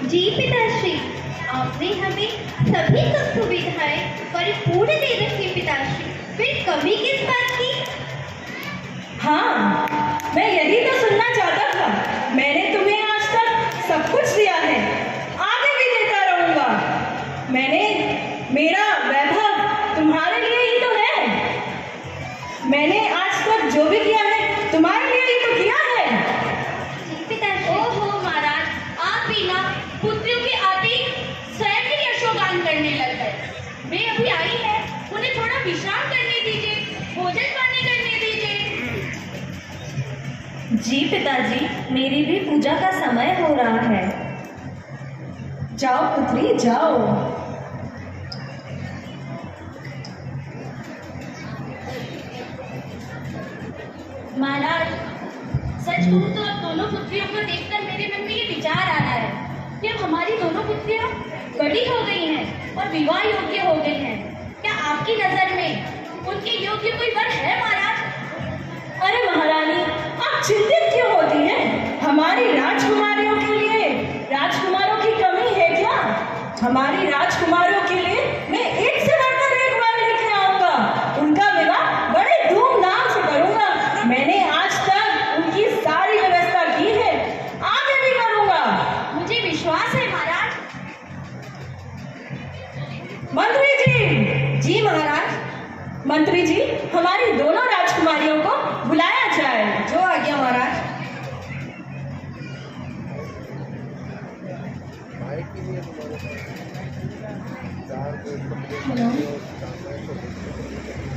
जी पिताश्री, आपने हमें सभी सुख सुविधाएं परिपूर्ण दे रखी पिताश्री, फिर कमी किस बात की? हाँ, मैं यही तो सुनना चाहता था। मैंने तुम्हें आज तक सब कुछ दिया है, आगे भी देता रहूंगा। मेरा वैभव तुम्हारे लिए ही तो है। मैंने आज तक जो भी किया है तुम्हारे लिए ही तो किया है। जी पिताश्री। ओहो महाराज, आप भी ना पुत्रियों के आते स्वयं ही यशोगान करने लग गए। वे अभी आई है, उन्हें थोड़ा विश्राम करने दीजिए, भोजन पानी करने दीजिए। जी पिताजी, मेरी भी पूजा का समय हो रहा है। जाओ पुत्री जाओ। महाराज, सच कहूं तो अब दोनों पुत्रियों को देखकर मेरे मन में ये विचार आ रहा है कि अब हमारी दोनों पुत्रियां बड़ी हो गई हैं और विवाह योग्य हो गई हैं। क्या आपकी नजर में उनके योग्य कोई वर है महाराज? अरे महारानी, आप चिंतित क्यों होती हैं? हमारी राजकुमारियों के लिए राजकुमारों की कमी है क्या? हमारी राजकुमारियों के लिए मैं एक से बढ़कर एक वाले लेके आऊंगा। उनका विवाह बड़े धूमधाम से करूंगा। मैंने आज तक उनकी सारी व्यवस्था की है, आगे भी करूंगा। मुझे विश्वास है महाराज। मंत्री जी। जी महाराज। मंत्री जी, हमारी दोनों राजकुमारियों को बुलाया जाए। जो आज्ञा महाराज।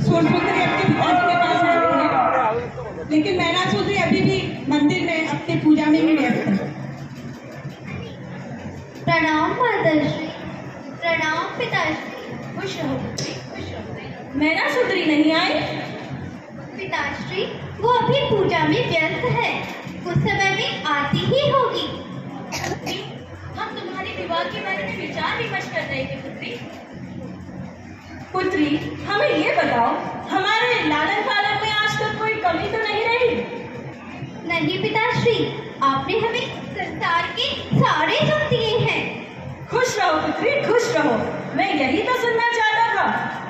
सोनपुत्री अपने पिताजी के पास आ रही है, लेकिन मैना चौधरी अभी भी मंदिर में अपनी पूजा में ही व्यस्त है। प्रणाम माताश्री, प्रणाम पिताश्री। खुश रहो पुत्री, खुश रहो। मैना सुंदरी नहीं आई? पिताश्री, वो अभी पूजा में व्यस्त है, कुछ समय में आती ही होगी। पुत्री, हम तुम्हारे विवाह के बारे में विचार विमर्श कर रहे थे पुत्री। पुत्री, हमें ये बताओ, हमारे लालन पालन में आज तक कोई कमी तो नहीं रही? नहीं पिताश्री, आपने हमें संसार के सारे सुख दिए हैं। खुश रहो पुत्री, खुश रहो। मैं यही तो सुनना चाहता था।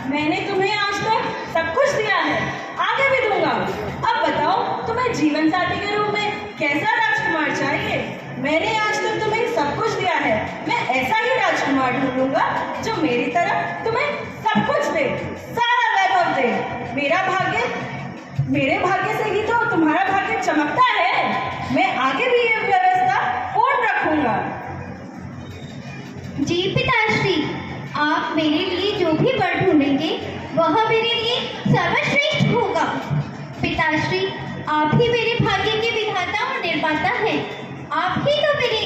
मैंने तुम्हें आज तक सब कुछ दिया है, आगे भी दूंगा। अब बताओ, तुम्हें जीवन साथी के रूप में कैसा राजकुमार चाहिए? मैंने आज तक तुम्हें सब कुछ दिया है, मैं ऐसा ही राजकुमार ढूंढूंगा जो मेरी तरह तुम्हें सब कुछ दे, सारा वैभव दे। मेरे भाग्य से ही तो तुम्हारा भाग्य चमकता है। मैं आगे भी ये व्यवस्था पूर्ण रखूंगा। जी पिताश्री, आप मेरे लिए जो भी वर ढूंढेंगे वह मेरे लिए सर्वश्रेष्ठ होगा। पिताश्री, आप ही मेरे भाग्य के विधाता और निर्माता हैं। आप ही तो मेरे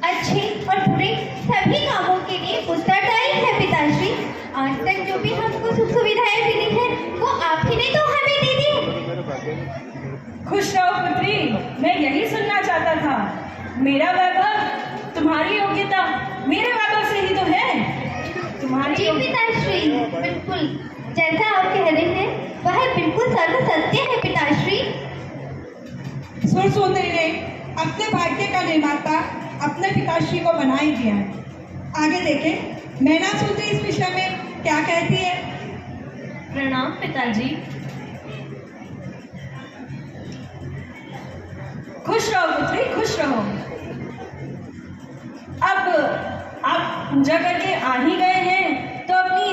अच्छे और बुरे सभी कामों के लिए उत्तरदायी है पिताश्री। आज तक जो भी हमको सुख सुविधाएं मिली है वो आप ही ने तो हमें दे दी। खुश रहो पुत्री, मैं यही सुनना चाहता था। मेरा वैभव, तुम्हारी योग्यता मेरे वैभव से ही तो है। तुम्हारी जी पिताश्री, बिल्कुल जैसा आप कह रहे हैं वह बिल्कुल सर्व सत्य है पिताश्री। सुर सुंदरी ने अपने भाग्य का निर्माता अपने पिताश्री को बना ही दिया है। आगे देखें मैना सुंदरी इस विषय में क्या कहती है। प्रणाम पिताजी। खुश रहो पुत्री, खुश रहो। अब आप पूजा करके आ ही गए हैं तो अपनी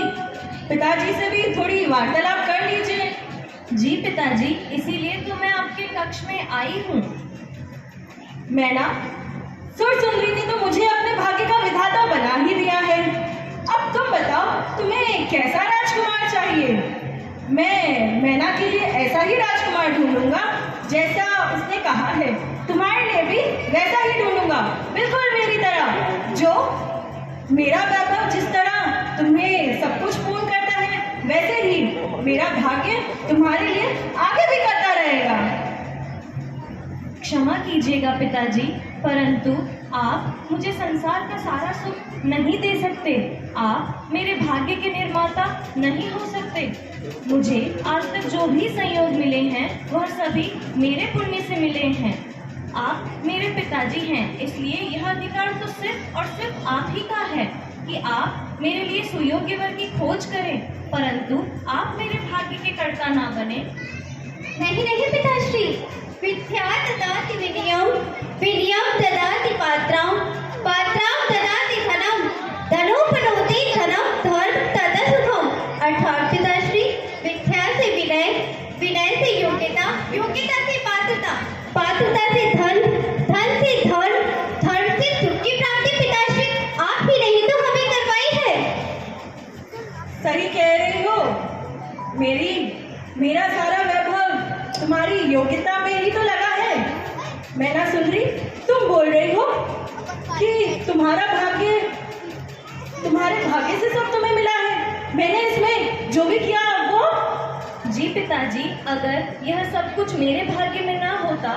पिताजी से भी थोड़ी वार्तालाप कर लीजिए। जी पिताजी, इसीलिए तो मैं आपके कक्ष में आई हूँ। मैना, सुर सुंदरी ने तो मुझे अपने भाग्य का विधाता बना ही दिया है। अब तुम बताओ, तुम्हें कैसा राजकुमार चाहिए? मैं मैना के लिए ऐसा ही राजकुमार ढूंढूंगा जैसा उसने कहा है। तुम्हारे लिए भी वैसा ही ढूंढूंगा, बिल्कुल मेरी तरह। जो मेरा वैभव जिस तरह तुम्हें सब कुछ पूर्ण करता है, वैसे ही मेरा भाग्य तुम्हारे लिए आगे भी करता रहेगा। क्षमा कीजिएगा पिताजी, परंतु आप मुझे संसार का सारा सुख नहीं दे सकते। आप मेरे भाग्य के निर्माता नहीं हो सकते। मुझे आज तक जो भी संयोग मिले हैं वह सभी मेरे पुण्य से मिले हैं। आप मेरे पिताजी हैं, इसलिए यह अधिकार तो सिर्फ और सिर्फ आप ही का है कि आप मेरे लिए सुयोग्य वर की खोज करें, परंतु आप मेरे भाग्य के कर्ता ना बने। नहीं नहीं पिताश्री, विद्या ददाति विनयम, विनयम ददाति पात्रम, पात्रम ददाति धनम, धनोपनोति धनम, धर्म तदा सुखम। अर्थात पिताश्री, विद्या से विनय, विनय से योग्यता, योग्यता से पात्रता, पात्रता से धन, धन से धर्म, धर्म से सुख की प्राप्ति पिताश्री आप ही नहीं तो हमें करवाई है। सही कह रही हो। मेरा सारा वैभव तुम्हारी योग्यता में ही तो लगा है। मैना सुंदरी, तुम बोल रही हो कि तुम्हारे भाग्य से सब तुम्हें मिला है। मैंने इसमें जो भी किया वो। जी पिताजी, अगर यह सब कुछ मेरे भाग्य में ना होता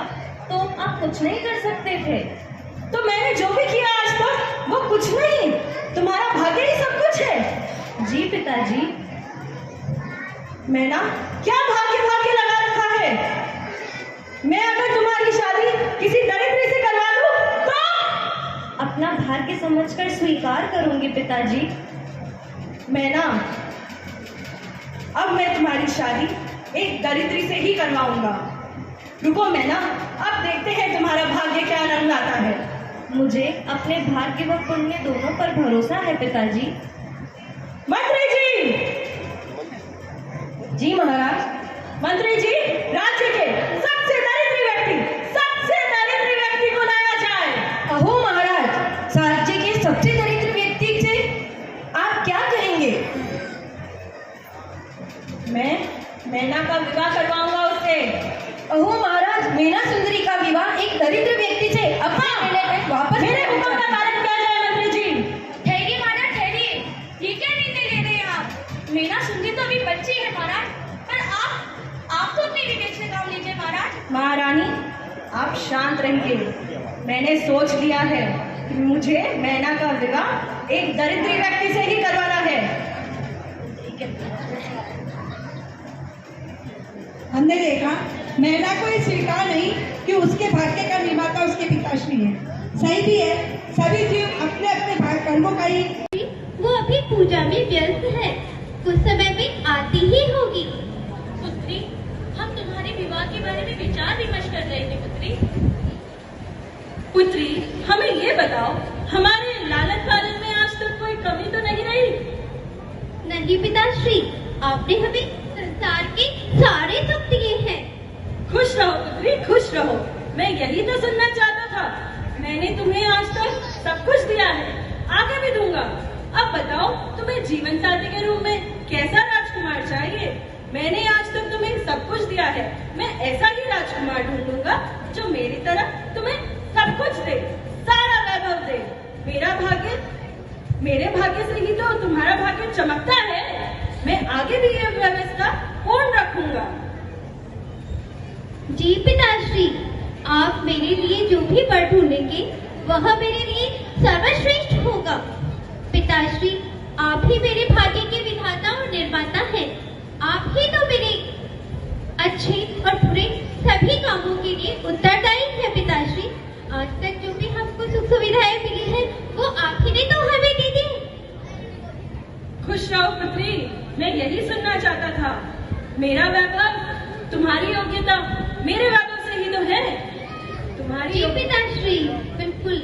तो आप कुछ नहीं कर सकते थे। तो मैंने जो भी किया आज तक वो कुछ नहीं, तुम्हारा भाग्य ही सब कुछ है। जी पिताजी। मैना, क्या भाग्य लगा रखा है? मैं अगर तुम्हारी शादी किसी दरिद्री से करवा दूं तो? अपना भाग्य समझकर स्वीकार करूंगी पिताजी। मैना, अब मैं तुम्हारी शादी एक दरिद्री से ही करवाऊंगा। रुको मैना, अब देखते हैं तुम्हारा भाग्य क्या रंग लाता है। मुझे अपने भाग्य व पुण्य दोनों पर भरोसा है पिताजी। मंत्री जी! जी महाराज। मंत्री जी, राज्य के सबसे दरिद्र व्यक्ति को लाया जाए। अहो महाराज, राज्य के सबसे दरिद्र व्यक्ति से आप क्या कहेंगे? मैं मैना का विवाह करवाऊंगा उससे। अहो महाराज, मैना सुंदरी का विवाह एक दरिद्र व्यक्ति से वापस मेरे हुक्म का पालन किया जाए। मंत्री जी ठहरिए महाराज, ठहरिए। ये क्या निर्णय ले रहे हैं आप? मीना सुंदरी तो अभी बच्ची है महाराज, पर आप तो अपने विवेक से काम लीजिए महाराज। महारानी, आप शांत रहिए। मैंने सोच लिया है कि मुझे मैना का विवाह एक दरिद्र व्यक्ति से ही करवाना है। हमने देखा मैना को ये स्वीकार नहीं कि उसके भाग्य का निर्माता उसके पिताश्री है। सही भी है, सभी जीव अपने अपने कर्मों का ही। वो अभी पूजा में व्यस्त है, कुछ समय में आती ही होगी। पुत्री, हम तुम्हारे विवाह के बारे में विचार विमर्श कर रहे थे। पुत्री, हमें ये बताओ, हमारे लालन पालन में आज तक कोई कमी तो नहीं रही? नहीं पिताश्री, आपने हमें संसार के सारे सुख दिए हैं। खुश रहो पुत्री, खुश रहो। मैं यही तो सुनना चाहता था। मैंने तुम्हें आज तक सब कुछ दिया है, आगे भी दूंगा। अब बताओ, तुम्हें जीवन साथी के रूप में कैसा राजकुमार चाहिए? मैंने आज तक तुम्हें सब कुछ दिया है। मैं ऐसा ही राजकुमार ढूंढूंगा जो मेरी तरह तुम्हें सब कुछ दे, सारा वैभव दे। मेरे भाग्य से ही तो तुम्हारा भाग्य चमकता है। मैं आगे भी ये व्यवस्था पूर्ण रखूंगा। जी पिताश्री, आप मेरे लिए जो भी वर ढूंढेंगे वह मेरे लिए सर्वश्रेष्ठ होगा। पिताश्री, आप ही मेरे भाग्य के विधाता और निर्माता हैं। आप ही तो मेरे अच्छे और बुरे सभी कामों के लिए उत्तरदायी है। पिताश्री, आज तक जो भी हमको सुख सुविधाएं मिली है वो आप ही ने तो हमें दी थी। खुश रहो पुत्री, मैं यही सुनना चाहता था। मेरा वैभव, तुम्हारी योग्यता मेरे वैभव से ही तो है। जी पिताश्री, बिल्कुल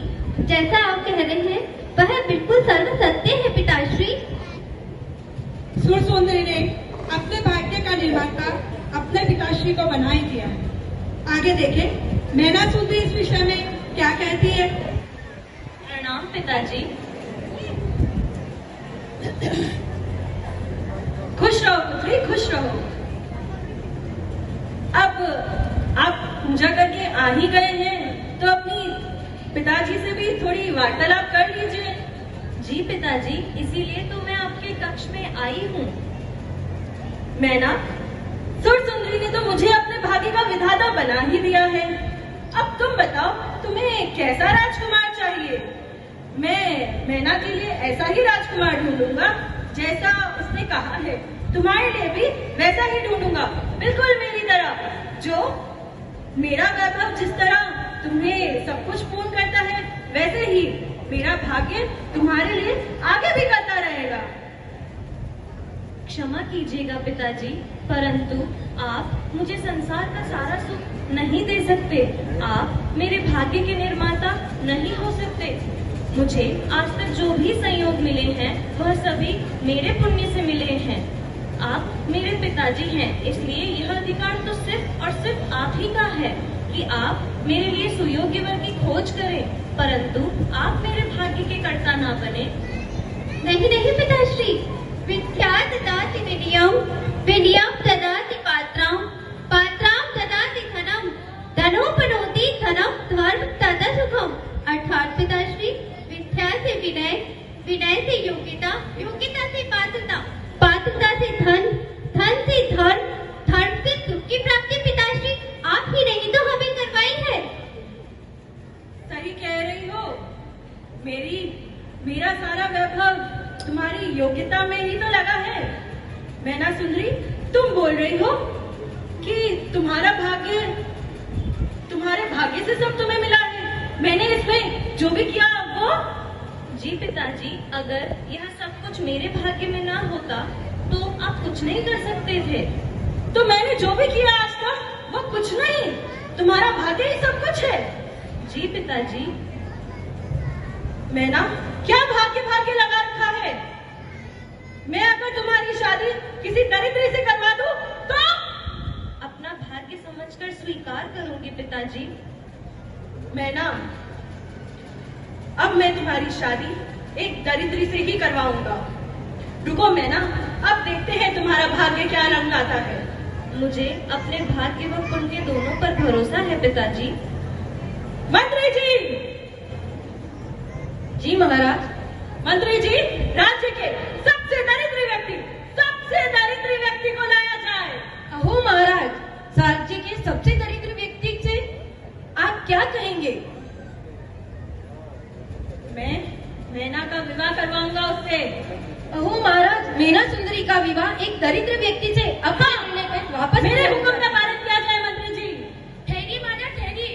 जैसा आप कह रहे हैं वह बिल्कुल सर्व सत्य है। पिताश्री, सुर सुंदरी ने अपने भाग्य का निर्माता अपने पिताश्री को बना ही दिया है। आगे देखें मैना सुंदरी इस विषय में क्या कहती है। प्रणाम पिताजी। खुश रहो पुत्री, खुश रहो। अब आप पूजा करके आ ही गए हैं तो अपनी पिताजी से भी थोड़ी वार्तालाप कर लीजिए। जी पिताजी, इसीलिए तो मैं आपके कक्ष में आई हूँ। मैना, सुर सुंदरी ने तो मुझे अपने भाग्य का विधाता बना ही दिया है। अब तुम बताओ, तुम्हें कैसा राजकुमार चाहिए? मैं मैना के लिए ऐसा ही राजकुमार ढूंढूंगा जैसा उसने कहा है। तुम्हारे लिए भी वैसा ही ढूंढूंगा, बिल्कुल मेरी तरह। जो मेरा वैभव जिस तरह तुम्हें सब कुछ पूर्ण करता है, वैसे ही मेरा भाग्य तुम्हारे लिए आगे भी करता रहेगा। क्षमा कीजिएगा पिताजी, परंतु आप मुझे संसार का सारा सुख नहीं दे सकते। आप मेरे भाग्य के निर्माता नहीं हो सकते। मुझे आज तक जो भी संयोग मिले हैं वह सभी मेरे पुण्य से मिले हैं। आप मेरे पिताजी हैं, इसलिए यह अधिकार तो सिर्फ और सिर्फ आप ही का है कि आप मेरे लिए सुयोग्य वर की खोज करें, परंतु आप मेरे भाग्य के कर्ता ना बने। नहीं नहीं पिताश्री, विद्या ददाति विनयम, विनयम ददाति पात्राम, पात्राम ददाति धनम, धनोपनोति धनम धर्म तथा सुखम। अर्थात पिताश्री, विद्या से विनय, विनय से योग्यता, योग्यता से पात्रता, पात्रता से धन, धन से धर्म, धर्म से सुख की प्राप्ति पिताश्री आप ही नहीं तो हमें करवाई है। सही कह रही हो। मेरा सारा वैभव तुम्हारी योग्यता में ही तो लगा है। मैना सुंदरी, तुम बोल रही हो कि तुम्हारे भाग्य से सब तुम्हें मिला है। मैंने इसमें जो भी किया वो। जी पिताजी, अगर यह सब कुछ मेरे भाग्य में ना होता तो आप कुछ नहीं कर सकते थे। तो मैंने जो भी किया आज तक वो कुछ नहीं, तुम्हारा भाग्य ही सब कुछ है। जी पिताजी। मैना, क्या भाग्य लगा रखा है? मैं अगर तुम्हारी शादी किसी दरिद्री से करवा दूं तो? अपना भाग्य समझकर स्वीकार करूंगी पिताजी। मैना, अब मैं तुम्हारी शादी एक दरिद्री से ही करवाऊंगा। रुको मैना, अब देखते हैं तुम्हारा भाग्य क्या रंग लाता है। मुझे अपने भाग्य व पुण्य दोनों पर भरोसा है पिताजी। मंत्री जी! जी महाराज। मंत्री जी, राज्य के सबसे दरिद्र व्यक्ति को लाया जाए। अहो महाराज, राज्य के सबसे दरिद्र व्यक्ति से आप क्या कहेंगे? मैं मैना का विवाह करवाऊंगा उससे। अहो महाराज, मीना सुंदरी का विवाह एक दरिद्र व्यक्ति से अपने निर्णय पर वापस मेरे हुक्म का पालन किया जाए। मंत्री जी, ठहरिए महाराज, ठहरिए।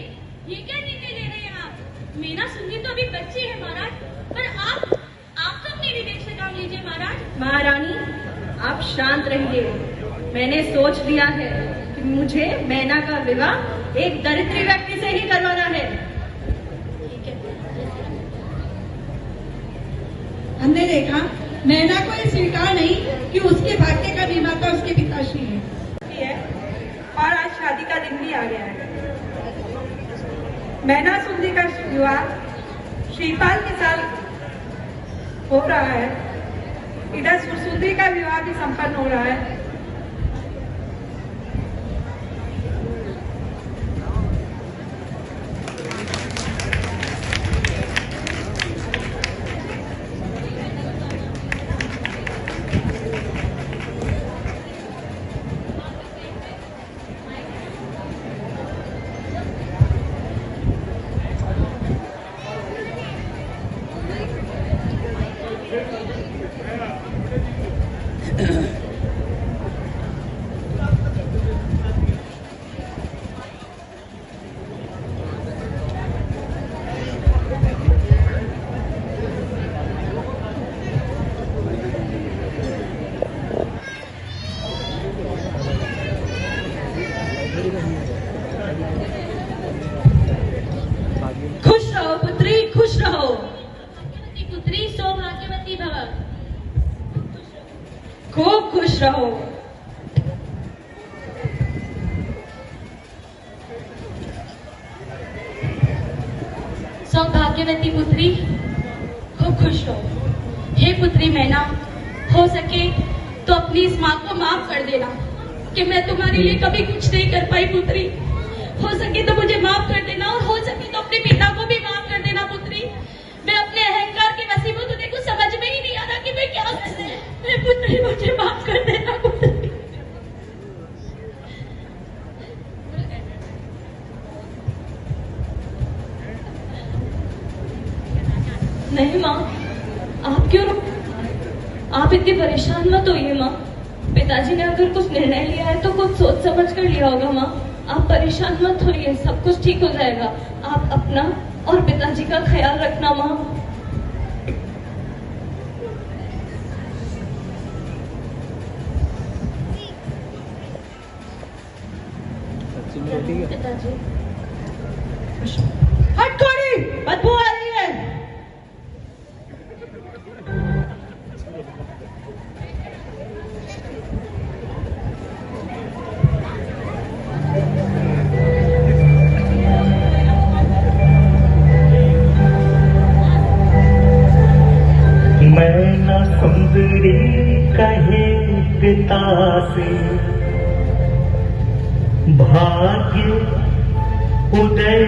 ये क्या निर्णय ले रहे हैं आप? मीना सुंदरी तो अभी बच्ची है महाराज, पर आप तो अपने विवेक से काम लीजिए महाराज। महारानी, आप शांत रहिए। मैंने सोच लिया है कि मुझे मैना का विवाह एक दरिद्र व्यक्ति से ही करवाना है। हमने देखा मैना को ये स्वीकार नहीं कि उसके भाग्य का निर्माता उसके पिताश्री है। और आज शादी का दिन भी आ गया है। मैना सुंदरी का विवाह श्रीपाल के साथ हो रहा है। इधर सुंदरी का विवाह भी संपन्न हो रहा है। खुश रहो पुत्री, खुश रहो। भाग्यवती पुत्री, सौभाग्यवती भव। खूब खुश रहो। सौभाग्यवती पुत्री, खूब खुश रहो। हे पुत्री मैना, हो सके तो अपनी इस माँ को माफ कर देना कि मैं तुम्हारे लिए कभी कुछ नहीं कर पाई पुत्री। हो सके तो मुझे माफ कर देना, और हो सके तो अपने पिता को भी माफ कर देना पुत्री। मैं अपने अहंकार के वसीबत तुझे कुछ समझ में ही नहीं आ रहा कि मैं क्या करूं। पुत्री, मुझे माफ कर देना पुत्री। नहीं माँ, आप क्यों आप इतनी परेशान मत होइए माँ। पिताजी ने अगर कुछ निर्णय लिया है तो कुछ सोच समझ कर लिया होगा माँ। आप परेशान मत होइए, सब कुछ ठीक हो जाएगा। आप अपना और पिताजी का ख्याल रखना माँ। पिताजी हट कोड़ी, बदबू आ रही है। मैं न सुंदरी कहे पिता से, भाग्य उदय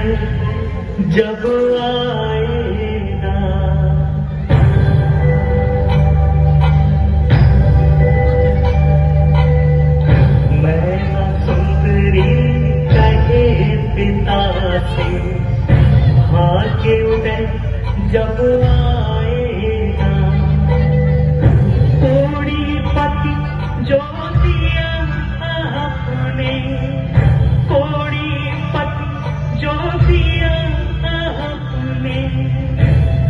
जब आएगा। मैं न सुंदरी कहे पिता से, भाग्य उदय जब आएगा। कोड़ी पति जो दिया आपने, कोड़ी पति जो दिया आपने,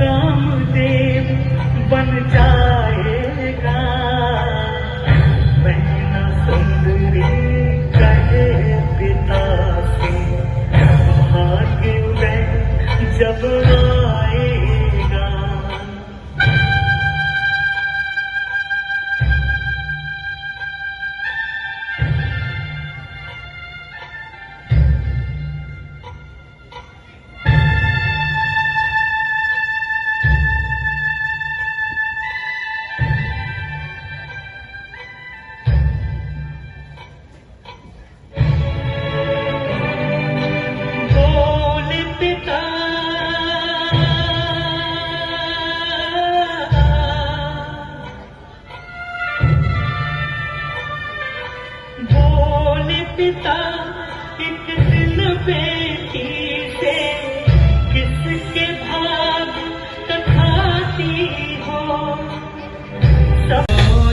कामदेव बन जाएगा। मैं न सुंदरी कहे पिता से, भाग्य उदय जब आएगा। बोल पिता, बोल पिता, एक दिन बेटी से किसके भाग कथाती हो।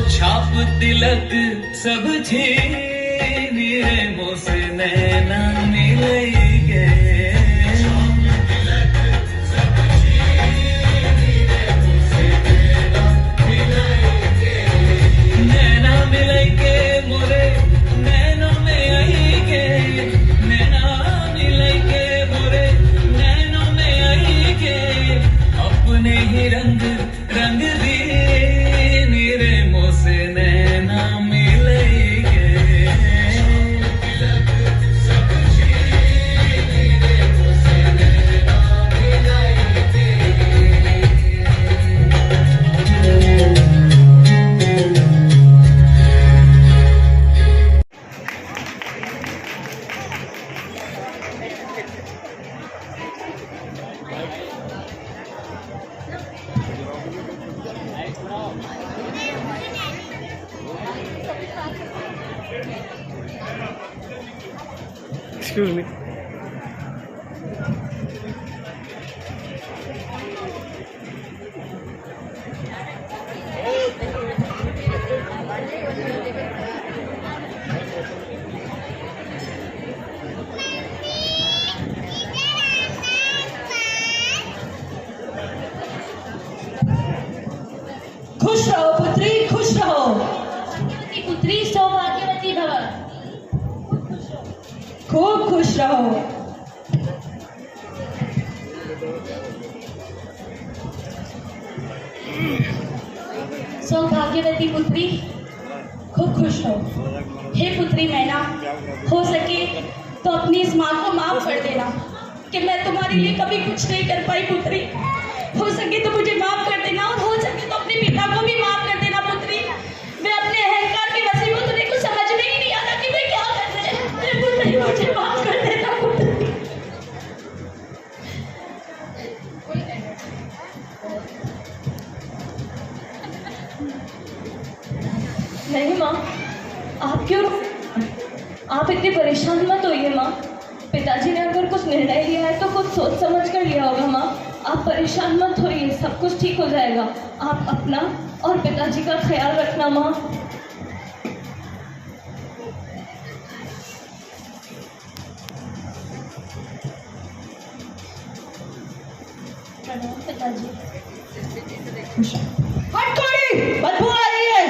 छाप तिलक सब छीन रे मोसे नैना मिलेंगे। नैना मिलेंगे मोरे नैनों में आएंगे। नैना मिलेंगे मोरे नैनों में आएंगे। अपने ही रंग रंग दीन रे मोसे नैना मिलेंगे। Excuse me. खुश रहो पुत्री, खुश रहो। भाग्यवती पुत्री सौभाग्यवती भव। खूब खुश रहो। सौभाग्यवती पुत्री खूब खुश हो। हे पुत्री मैना, हो सके तो अपनी इस माँ को माफ कर देना कि मैं तुम्हारे लिए कभी कुछ नहीं कर पाई पुत्री। हो सके तो मुझे माफ कर देना, और हो सके तो अपने पिता को भी माफ कर देना पुत्री। मैं अपने अहंकार के वसीले तुझे कुछ समझ में ही नहीं आ रहा कि मैं क्या कर रही हूँ। अरे पुत्री मुझे माफ कर देना पुत्री। नहीं माँ, आप क्यों आप इतनी परेशान मत होइए माँ। पिताजी ने अगर कुछ निर्णय लिया है तो कुछ सोच समझ कर लिया होगा माँ। आप परेशान मत होइए, सब कुछ ठीक हो जाएगा। आप अपना और पिताजी का ख्याल रखना माँ। पिताजी। हट थोड़ी, बदबू आ रही है।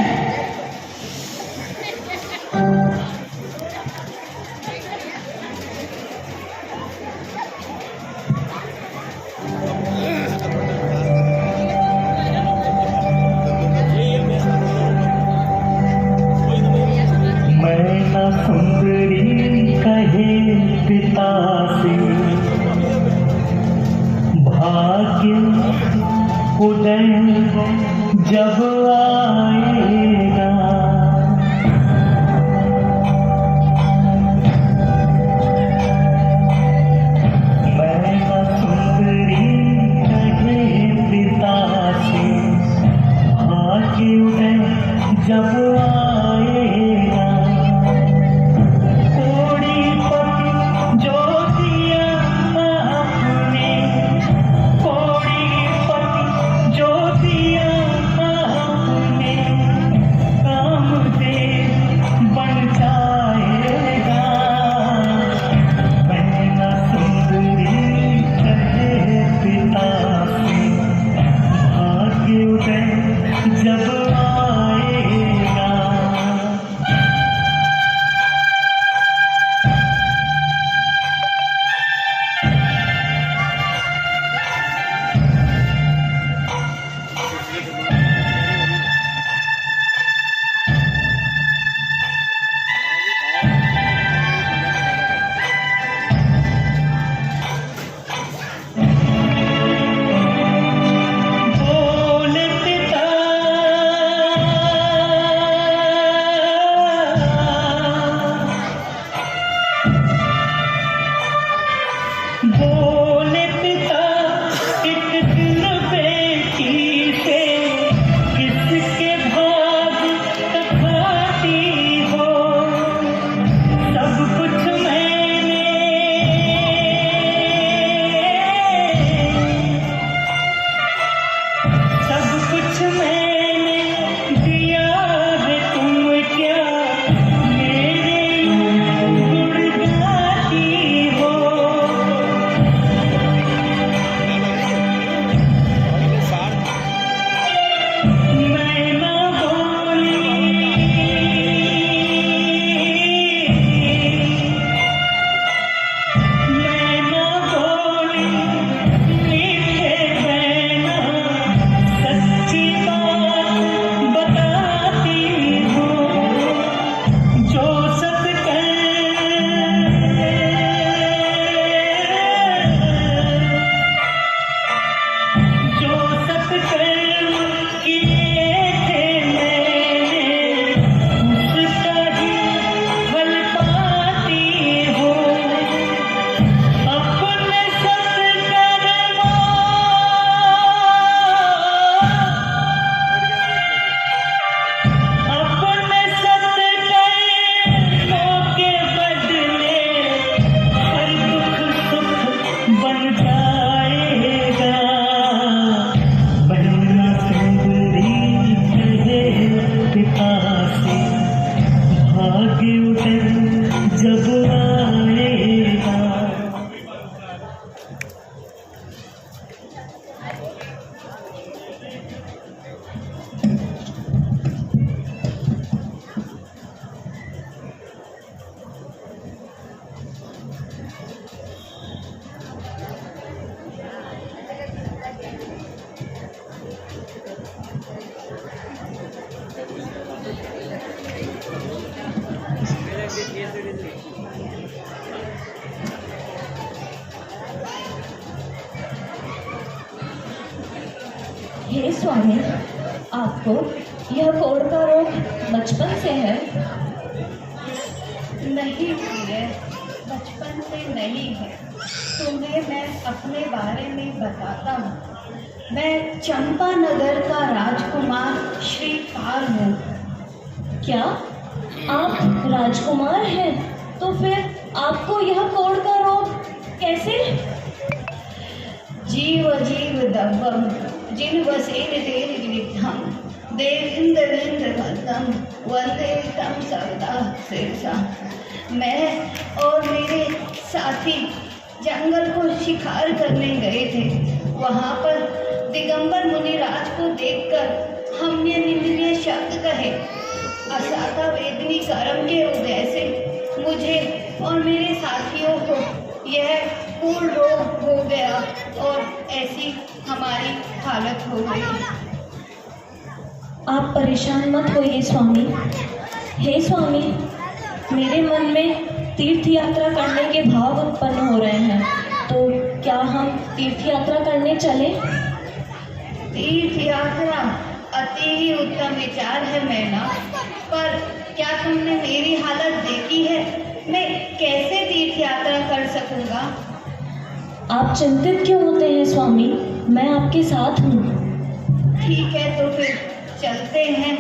मैना सुंदरी कहे पिता से, भाग्य उदय जब आएगा। मैना सुंदरी कहे पिता से, भाग्य उदय जब आएगा। कोड़ीपति जो दिया आपने, कोड़ीपति जो दिया आपने, कामदेव बन जाएगा। मैना सुंदरी कहे पिता से, भाग्य उदय जब आएगा। बोले पिता, बोले पिता, एक दिन बेटी से किसके भाग खाती हो। सब कुछ मैंने, सब कुछ मैंने दिया है, तुम क्या मेरे गुण गाती हो। मैना बोली, मैना बोली, मीठे मैना सच्ची बात बताती हो। जो सत्कर्म, जो सत्कर्म किए थे मैंने, उसका ही फल पाती हो। अपने सत्कर्मों, अपने सत्कर्मों के बदले हर दुख सुख बन जाएगा। मैना सुंदरी कहे पिता से, भाग्य उदय जब आएगा। हे स्वामी, आपको यह कोढ़ का रोग बचपन से है? नहीं प्रिय, बचपन से नहीं है। तुम्हें मैं अपने बारे में बताता हूँ। मैं चंपानगर का राजकुमार श्रीपाल हूँ। क्या आप राजकुमार हैं? तो फिर आपको यह कोढ़ का रोग कैसे? जीव जीव दब्बम जिन वसेन तेन विनिद्धम देविंद्र भद्दम वंदे तम सदा शेषा। मैं और मेरे साथी जंगल को शिकार करने गए थे। वहाँ पर दिगंबर मुनिराज को देखकर हमने निंदनीय शब्द कहे। असाता वेदनी कर्म के उदय से मुझे और मेरे साथियों को यह पूर्ण रोग हो गया और ऐसी हमारी हालत हो गई। आप परेशान मत होइए स्वामी। हे स्वामी, मेरे मन में तीर्थ यात्रा करने के भाव उत्पन्न हो रहे हैं, तो क्या हम तीर्थ यात्रा करने चले? तीर्थ यात्रा अति ही उत्तम विचार है मैना, पर क्या तुमने मेरी हालत देखी है? मैं कैसे तीर्थ यात्रा कर सकूंगा? आप चिंतित क्यों होते हैं स्वामी, मैं आपके साथ हूँ। ठीक है, तो फिर चलते हैं।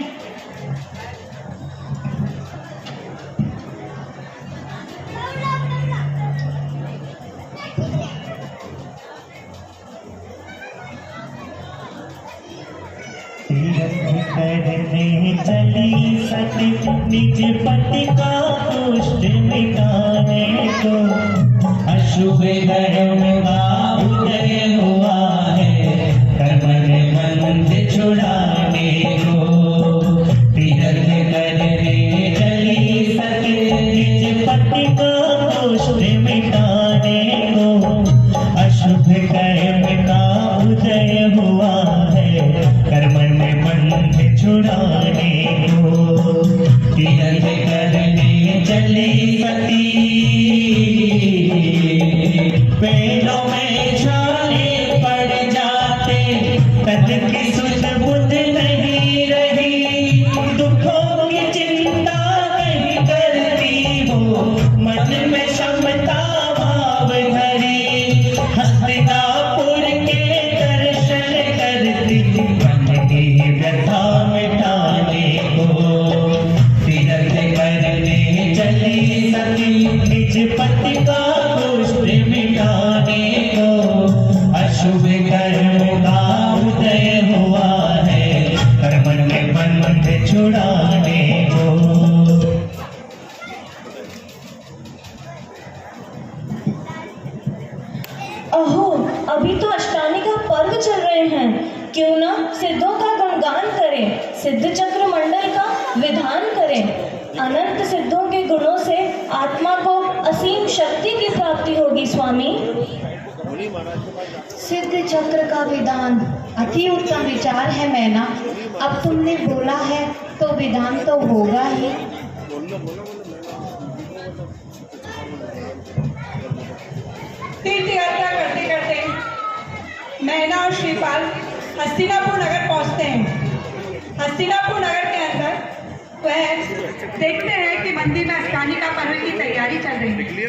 करने चली सती निज पति का दुष्ट मिटाने को, अशुभ कर्म का उदय हुआ है, कर्म बंध छुड़ाने को। तीरथ करने चली सती निज पति का दुष्ट मिटाने को, अशुभ कर्म का उदय हुआ है, कर्म में बंध छुड़ाने को। तीरथ करने चली सती पेड़ों में छाले पड़ जाते, तद की सुध बुध नहीं रही, दुखों की चिंता नहीं करती हो, मन में समता भाव धरी, हस्तिनापुर के दर्शन करती, मन की व्यथा मिटाने को। तीरथ करने चली सती निज पति का दुष्ट मिटाने को, अशुभ कर्म का उदय हुआ है, कर्म में बंध छुड़ाने को। अहो, अभी तो अष्टानी का पर्व चल रहे हैं, क्यों ना सिद्धों का गुणगान करें, सिद्ध चक्र मंडल का विधान करें। अनंत सिद्धों के गुणों से आत्मा को असीम शक्ति की प्राप्ति होगी स्वामी। सिद्ध चक्र का विधान अति उत्तम विचार है मैना। अब तुमने बोला है तो विधान तो होगा ही। तीर्थ यात्रा करते करते मैना और श्रीपाल हस्तिनापुर नगर पहुंचते हैं। हस्तिनापुर नगर के अंदर वह देखते हैं कि मंदिर में अष्टानी का पर्व की तैयारी चल रही है।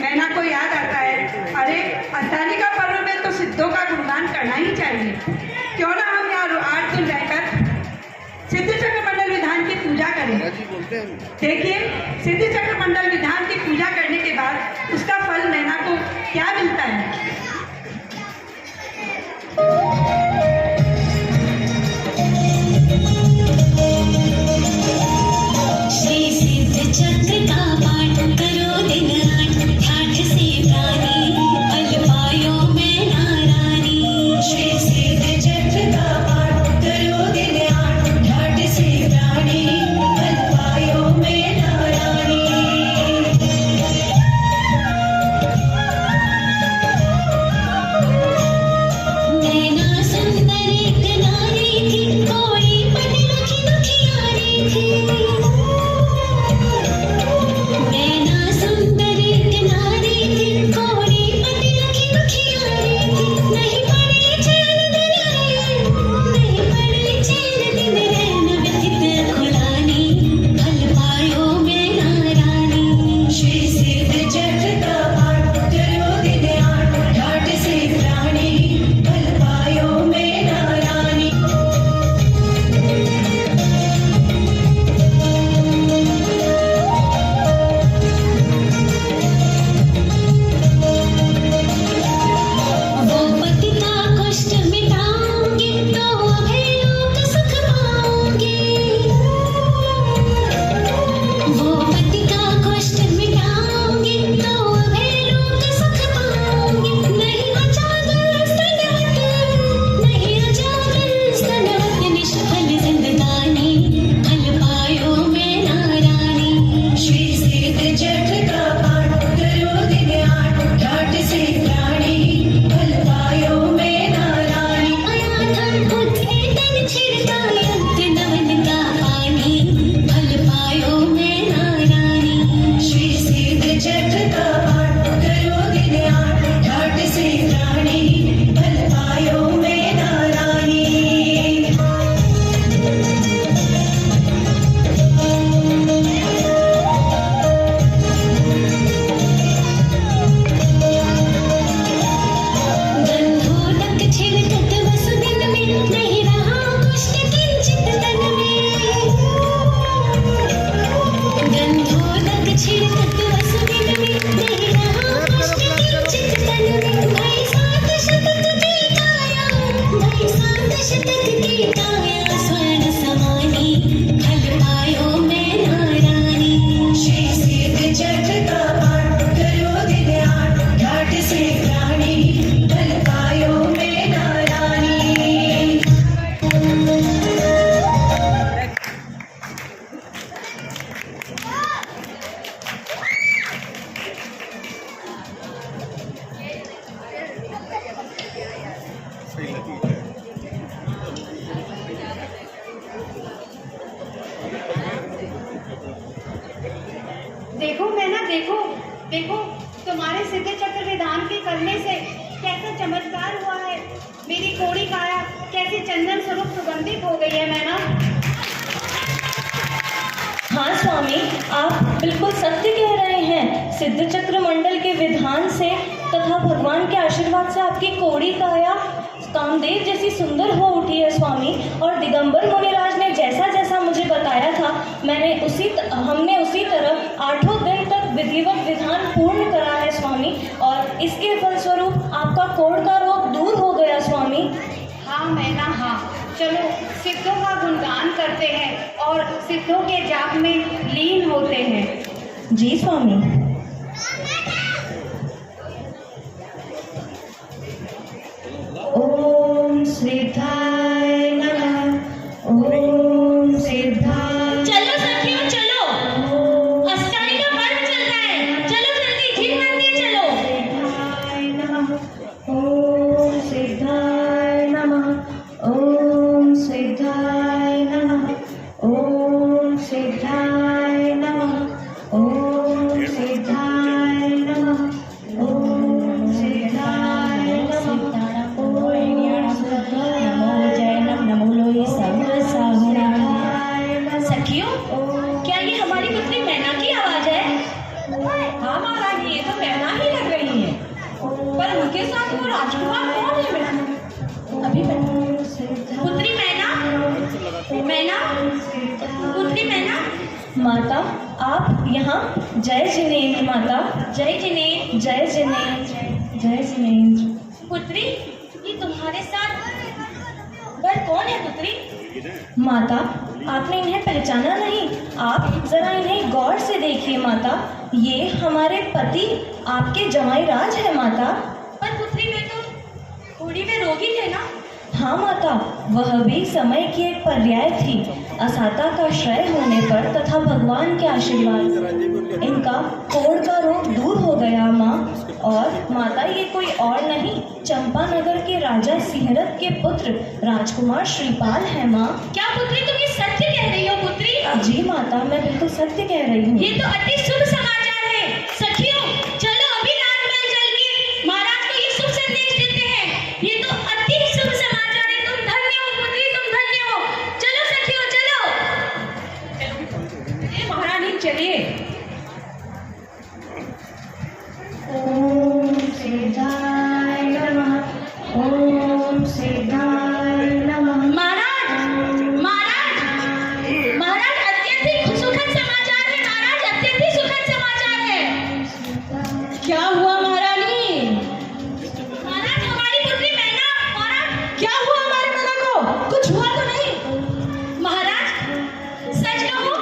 मैना को याद आता है, अरे अष्टानी का पर्व में तो सिद्धों का गुणगान करना ही चाहिए, क्यों ना हम यहाँ 8 दिन रहकर सिद्ध चक्र मंडल विधान की पूजा करें। देखिए, सिद्ध चक्र मंडल विधान की पूजा करने के बाद उसका फल मैना को क्या मिलता है। श्री सिद्ध चक्र का पाठ करो दिन रात, ठाठ से प्राणी पल पायो मैं नारानी। श्री सिद्ध चक्र का पाठ करो दिन रात, ठाठ से प्राणी पल पायो मैं नारानी। तक की काया स्वर्ण समानी फल पायो मैं नारानी श्री सिद्ध चक्र का पाठ करो दिन आठ ठाठ से प्राणी फल पायो मैं नारानी देखो मैना, देखो देखो, तुम्हारे सिद्ध चक्र विधान के करने से कैसा चमत्कार हुआ है। मेरी कोड़ी काया कैसे चंदन स्वरूप सुगंधित हो गई है मैना। हाँ स्वामी, आप बिल्कुल सत्य कह रहे हैं। सिद्ध चक्र मंडल के विधान से तथा भगवान के आशीर्वाद से आपकी कोड़ी काया कामदेव जैसी सुंदर हो उठी है स्वामी। और दिगंबर मुनिराज ने जैसा जैसा मुझे बताया था हमने उसी तरह 8 दिन तक विधिवत विधान पूर्ण करा है स्वामी। और इसके फलस्वरूप आपका कोढ़ का रोग दूर हो गया स्वामी। हाँ मैना हाँ, चलो सिद्धों का गुणगान करते हैं और सिद्धों के जाप में लीन होते हैं। जी स्वामी। ओम सिद्धाय नमः, ओम सिद्धाय। चलो सखियों चलो, अष्टमी का पर्व चल रहा है, चलो जल्दी जिन मंदिर चलो। सिद्धाय नमः, ओम सिद्धाय नमः, ओम सिद्धाय नमः, ओम सिद्धाय नमः, ओम सिद्धाय नमः, ओम सिद्धाय नमः। सखियों, क्या ये हमारी पुत्री मैना की आवाज है? हाँ महारानी, ये तो मैना ही लग रही है, पर उनके साथ वो राजकुमार कौन है मैडम? अभी पुत्री मैना, मैना, पुत्री मैना। माता आप यहाँ? जय जिनेन्द्र माता। जय जिनेन्द्र। जय जिनेन्द्र, जय जिनेन्द्र। पुत्री, ये तुम्हारे साथ पर कौन है पुत्री? माता आपने इन्हें पहचाना नहीं? आप जरा इन्हें गौर से देखिए माता। ये हमारे पति आपके जमाई राज है माता। पर पुत्री, वे तो थोड़ी वे रोगी थे ना? हाँ माता, वह भी समय की एक पर्याय थी। असाता का श्रय होने पर तथा भगवान के आशीर्वाद इनका कोढ़ का रोग दूर हो गया माँ। और माता ये कोई और नहीं, चंपानगर के राजा सिंहरथ के पुत्र राजकुमार श्रीपाल है माँ। क्या पुत्री तुम ये सत्य कह रही हो पुत्री? जी माता, मैं बिल्कुल सत्य कह रही हूँ। ये तो अति शुभ समाचार है। सखियों चलो अभी राजमहल चल के महाराज को ये शुभ संदेश देते हैं। ये तो अति शुभ समाचार है। तुम धन्य हो पुत्री, तुम धन्य हो। चलो सखियों चलो। ये महारानी चलिए। ओम सिद्धाय नमः, ओम सिद्धाय नमः। महाराज, महाराज, महाराज अत्यधिक सुखद समाचार है। महाराज अत्यधिक सुखद समाचार है। क्या हुआ महारानी? महाराज हमारी पुत्री मैना। महाराज क्या हुआ हमारे मैना को? कुछ हुआ तो नहीं? महाराज सच कहूं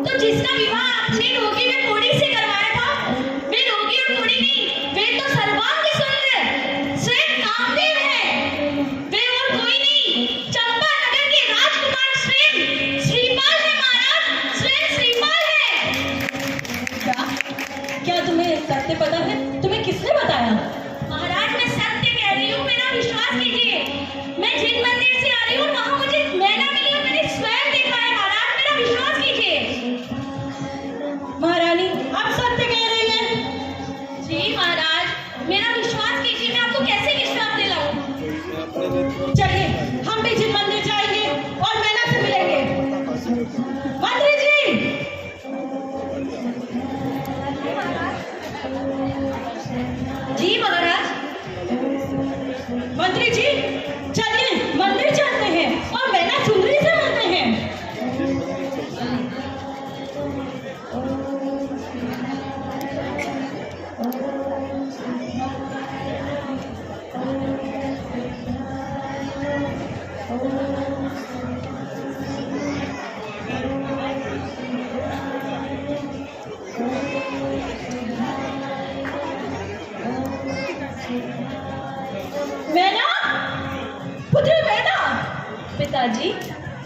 तो जिसका विवाह आपने रोगी में कोड़ी से करवाया था, वे रोगी और कोड़ी नहीं, वे तो सर्वांग सुंदर स्वयं कामदेव है। वे और कोई नहीं, चंपानगर के राजकुमार स्वयं श्रीपाल है महाराज, स्वयं श्रीपाल है। क्या तुम्हें सत्य पता है? तुम्हें किसने बताया? महाराज मैं सत्य कह रही हूँ, मेरा विश्वास कीजिए। मैं जिन मंदिर से आ रही हूँ वहाँ मुझे मैना मिली और मैंने स्वयं देखा है। महाराज मेरा विश्वास कीजिए। महारानी आप सत्य कह रही हैं? जी महाराज मेरा विश्वास कीजिए। मैं आपको कैसे विश्वास दिलाऊं? चलिए हम भी जिन मंदिर जाएंगे और मैना से मिलेंगे। मंत्री जी, जी महाराज। मंत्री जी चलिए मंदिर चलते हैं और मैना सुंदरी से मिलते हैं। पिताजी।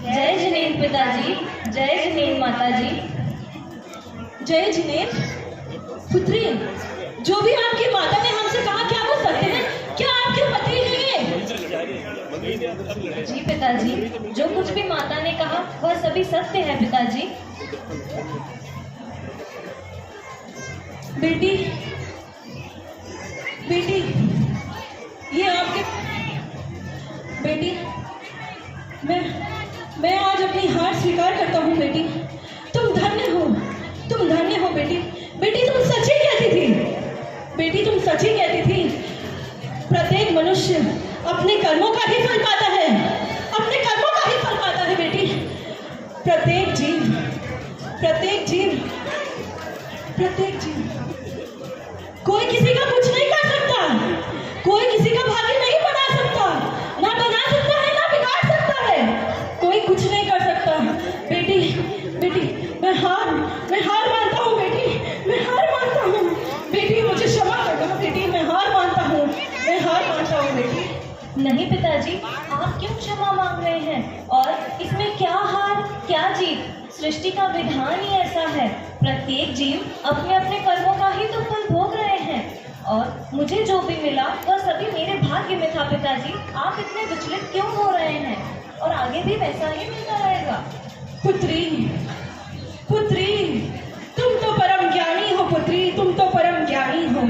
जय जिनेंद्र पिताजी। जय जिनेंद्र माताजी। जय जिनेंद्र। पुत्री, जो भी आपकी माता ने हमसे कहा क्या वो सत्य है? क्या आपके पति हैं ये? जी पिताजी, जो कुछ भी माता ने कहा वह सभी सत्य है पिताजी। बेटी, बेटी, ये आपके बेटी, मैं आज अपनी हार स्वीकार करता हूँ बेटी। तुम धन्य हो, तुम धन्य हो बेटी। बेटी तुम सच ही कहती थी, बेटी तुम सच ही कहती थी। प्रत्येक मनुष्य अपने कर्मों का ही फल पाता है, अपने कर्मों का ही फल पाता है बेटी। प्रत्येक जीव, प्रत्येक जीव, प्रत्येक जीव, कोई किसी का कुछ नहीं कर सकता, कोई किसी का भाग्य नहीं बना सकता, ना बना सकता है ना बिगाड़ सकता है, कोई कुछ नहीं कर सकता। बेटी, बेटी, मैं हार मानता हूँ बेटी, मैं हार मानता हूँ बेटी, मुझे क्षमा करना बेटी, मैं हार मानता हूँ, मैं हार मानता हूँ बेटी। नहीं पिताजी, आप क्यों क्षमा मांग रहे हैं? और इसमें क्या हार क्या जीत? सृष्टि का विधान ही ऐसा है। प्रत्येक जीव अपने अपने कर्मों का ही तो फल भोग रहे हैं, और मुझे जो भी मिला वह सभी मेरे भाग्य में था पिताजी। आप इतने विचलित क्यों हो रहे हैं? और आगे भी वैसा ही मिलता रहेगा। पुत्री, पुत्री, तुम तो परम ज्ञानी हो पुत्री, तुम तो परम ज्ञानी हो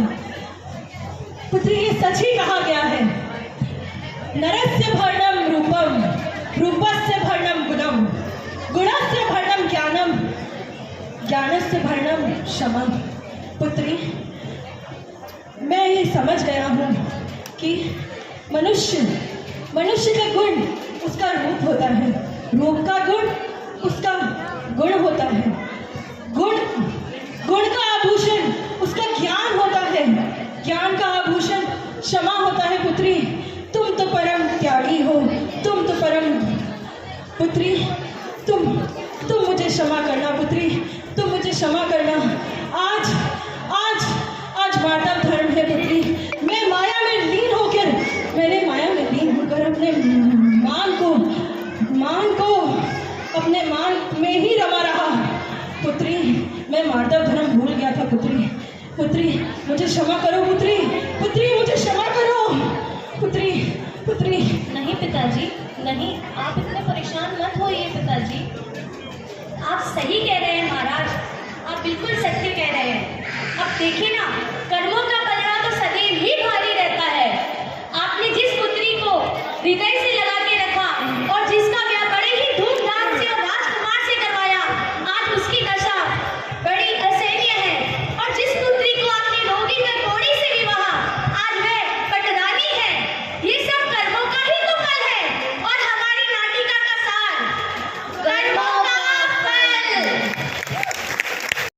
पुत्री। ये सच ही कहा गया है, नरस्य भरणम रूपम, रूपस्य भरणम गुणम, गुणस्य भरणम ज्ञानम, ज्ञानस्य भरणम क्षमा। पुत्री, मैं ये समझ गया हूँ कि मनुष्य का गुण उसका रूप होता है, रूप का गुण उसका गुण होता है, गुण का आभूषण उसका ज्ञान होता है, ज्ञान का आभूषण क्षमा होता है। पुत्री, तुम तो परम त्यागी हो, तुम तो परम पुत्री, तुम मुझे क्षमा करना पुत्री, तुम मुझे क्षमा करना। आज मानव धर्म है पुत्री। मैं माया में लीन होकर, मैंने माया में लीन होकर अपने मान को अपने मान में ही रमा रहा पुत्री। मैं माधव धर्म भूल गया था पुत्री। पुत्री, मुझे क्षमा करो पुत्री, पुत्री मुझे क्षमा करो पुत्री, पुत्री। नहीं पिताजी, नहीं, आप इतने परेशान मत होइए पिताजी। आप सही कह रहे हैं महाराज, आप बिल्कुल सत्य कह रहे हैं। अब देखिए ना,